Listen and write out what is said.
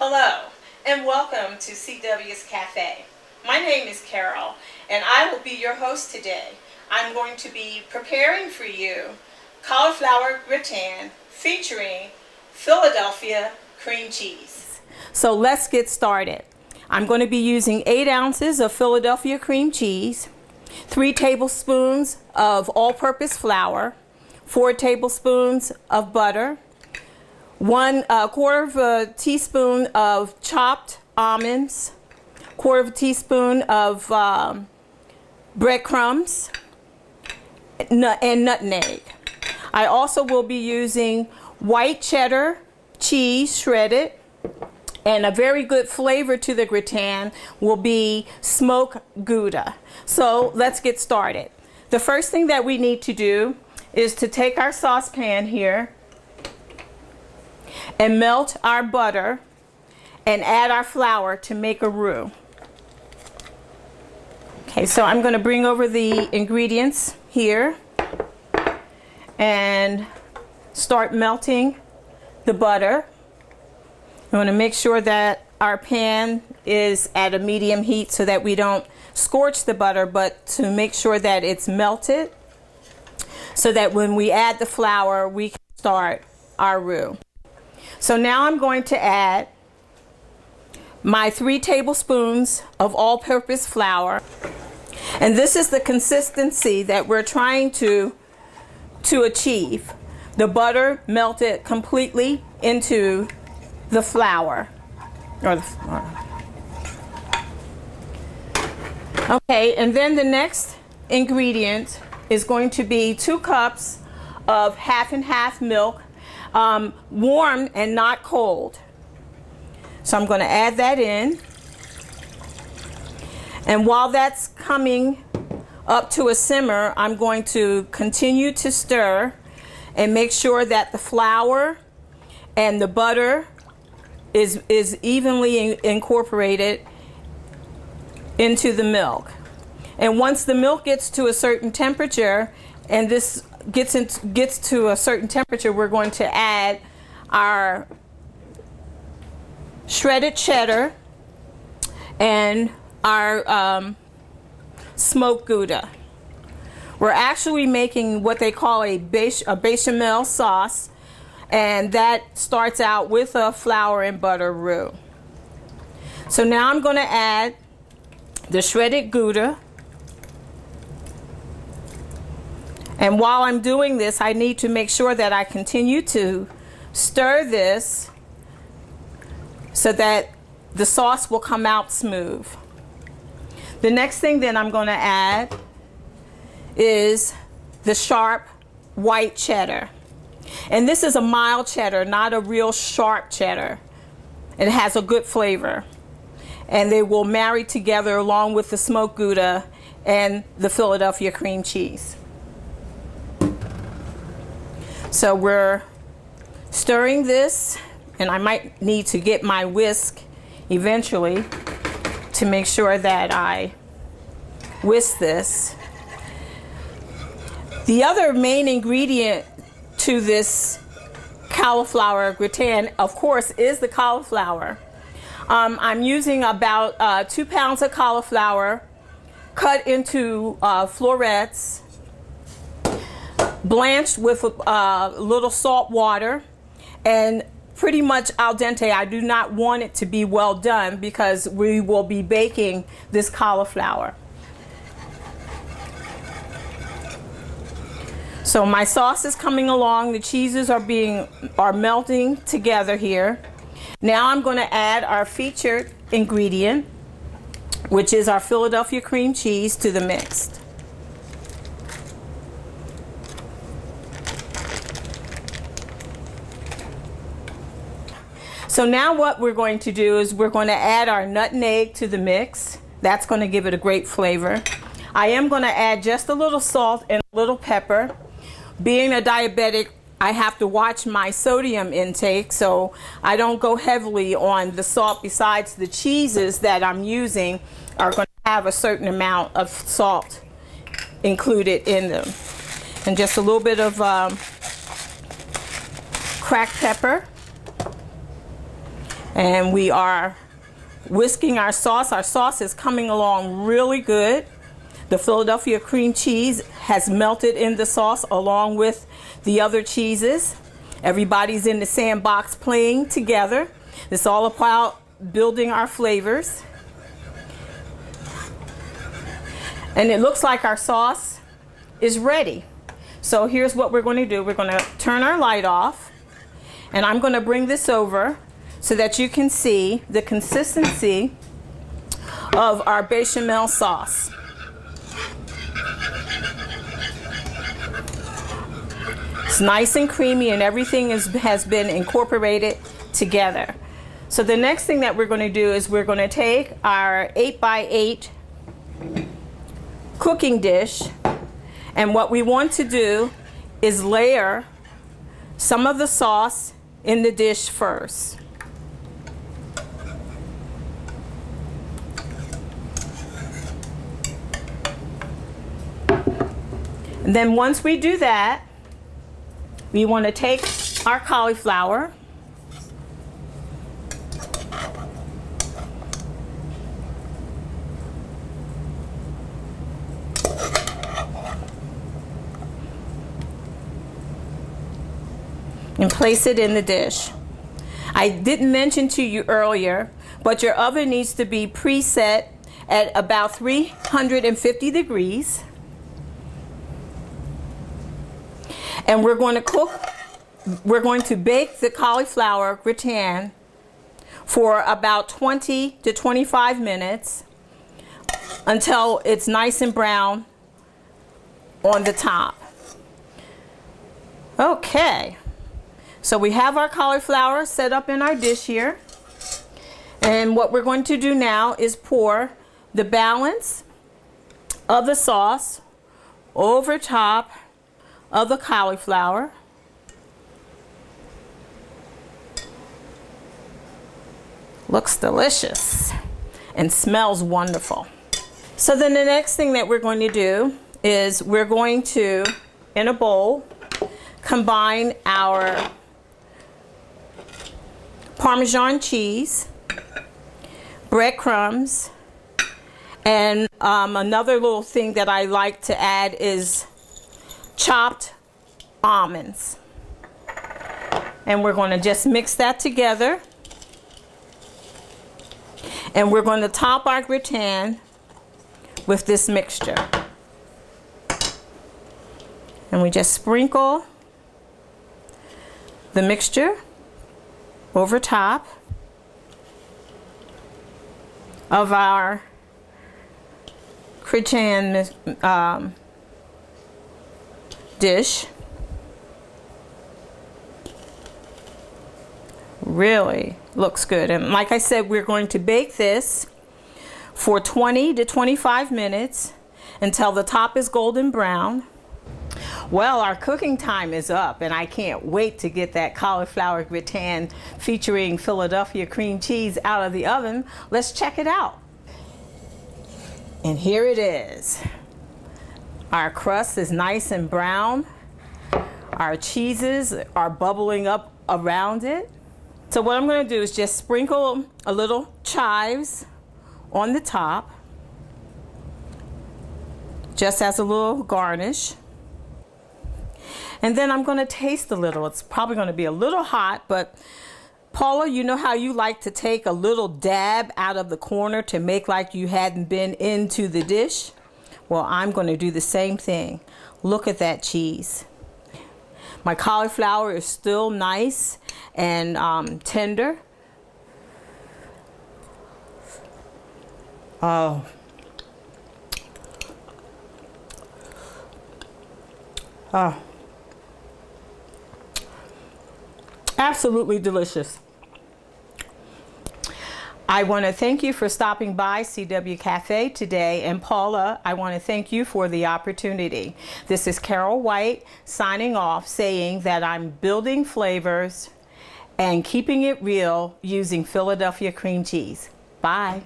Hello and welcome to CW's Cafe. My name is Carol and I will be your host today. I'm going to be preparing for you cauliflower gratin featuring Philadelphia cream cheese. So let's get started. I'm going to be using 8 ounces of Philadelphia cream cheese, 3 tablespoons of all-purpose flour, 4 tablespoons of butter, 1/4 of a teaspoon of chopped almonds, 1/4 of a teaspoon of breadcrumbs, and nutmeg. I also will be using white cheddar cheese shredded, and a very good flavor to the gratin will be smoked Gouda. So let's get started. The first thing that we need to do is to take our saucepan here and melt our butter and add our flour to make a roux. Okay, so I'm going to bring over the ingredients here and start melting the butter. I want to make sure that our pan is at a medium heat so that we don't scorch the butter, but to make sure that it's melted so that when we add the flour, we can start our roux. So now I'm going to add my 3 tablespoons of all-purpose flour. And this is the consistency that we're trying to achieve. The butter melted completely into the flour. Okay, and then the next ingredient is going to be 2 cups of half and half milk, warm and not cold. So I'm going to add that in. And while that's coming up to a simmer, I'm going to continue to stir and make sure that the flour and the butter is evenly incorporated into the milk. And once the milk gets to a certain temperature, and this gets to a certain temperature, we're going to add our shredded cheddar and our smoked Gouda. We're actually making what they call a bechamel sauce, and that starts out with a flour and butter roux. So now I'm going to add the shredded Gouda. And while I'm doing this, I need to make sure that I continue to stir this so that the sauce will come out smooth. The next thing then I'm going to add is the sharp white cheddar. And this is a mild cheddar, not a real sharp cheddar. It has a good flavor. And they will marry together along with the smoked Gouda and the Philadelphia cream cheese. So we're stirring this, and I might need to get my whisk eventually to make sure that I whisk this. The other main ingredient to this cauliflower gratin, of course, is the cauliflower. I'm using about 2 pounds of cauliflower cut into florets, blanched with a little salt water, and pretty much al dente. I do not want it to be well done because we will be baking this cauliflower. So my sauce is coming along. The cheeses are melting together here. Now I'm going to add our featured ingredient, which is our Philadelphia cream cheese, to the mix. So now what we're going to do is we're going to add our nutmeg to the mix. That's going to give it a great flavor. I am going to add just a little salt and a little pepper. Being a diabetic, I have to watch my sodium intake, so I don't go heavily on the salt. Besides, the cheeses that I'm using are going to have a certain amount of salt included in them. And just a little bit of cracked pepper. And we are whisking our sauce. Our sauce is coming along really good. The Philadelphia cream cheese has melted in the sauce along with the other cheeses. Everybody's in the sandbox playing together. It's all about building our flavors. And it looks like our sauce is ready. So here's what we're going to do. We're going to turn our light off, and I'm going to bring this over so that you can see the consistency of our bechamel sauce. It's nice and creamy, and everything has been incorporated together. So the next thing that we're going to do is we're going to take our 8x8 cooking dish, and what we want to do is layer some of the sauce in the dish first. And then once we do that, we want to take our cauliflower and place it in the dish. I didn't mention to you earlier, but your oven needs to be preset at about 350 degrees. And we're going to bake the cauliflower gratin for about 20 to 25 minutes until it's nice and brown on the top. Okay, so we have our cauliflower set up in our dish here. And what we're going to do now is pour the balance of the sauce over top of the cauliflower. Looks delicious and smells wonderful. So then the next thing that we're going to do is we're going to, in a bowl, combine our Parmesan cheese, breadcrumbs, and another little thing that I like to add is chopped almonds. And we're going to just mix that together. And we're going to top our gratin with this mixture. And we just sprinkle the mixture over top of our gratin dish. Really looks good. And like I said, we're going to bake this for 20 to 25 minutes until the top is golden brown. Well, our cooking time is up, and I can't wait to get that cauliflower gratin featuring Philadelphia cream cheese out of the oven. Let's check it out. And here it is. Our crust is nice and brown. Our cheeses are bubbling up around it. So what I'm going to do is just sprinkle a little chives on the top, just as a little garnish. And then I'm going to taste a little. It's probably going to be a little hot, but Paula, you know how you like to take a little dab out of the corner to make like you hadn't been into the dish? Well, I'm going to do the same thing. Look at that cheese. My cauliflower is still nice and tender. Oh. Oh. Absolutely delicious. I want to thank you for stopping by CW Cafe today. And Paula, I want to thank you for the opportunity. This is Carol White signing off, saying that I'm building flavors and keeping it real using Philadelphia cream cheese. Bye.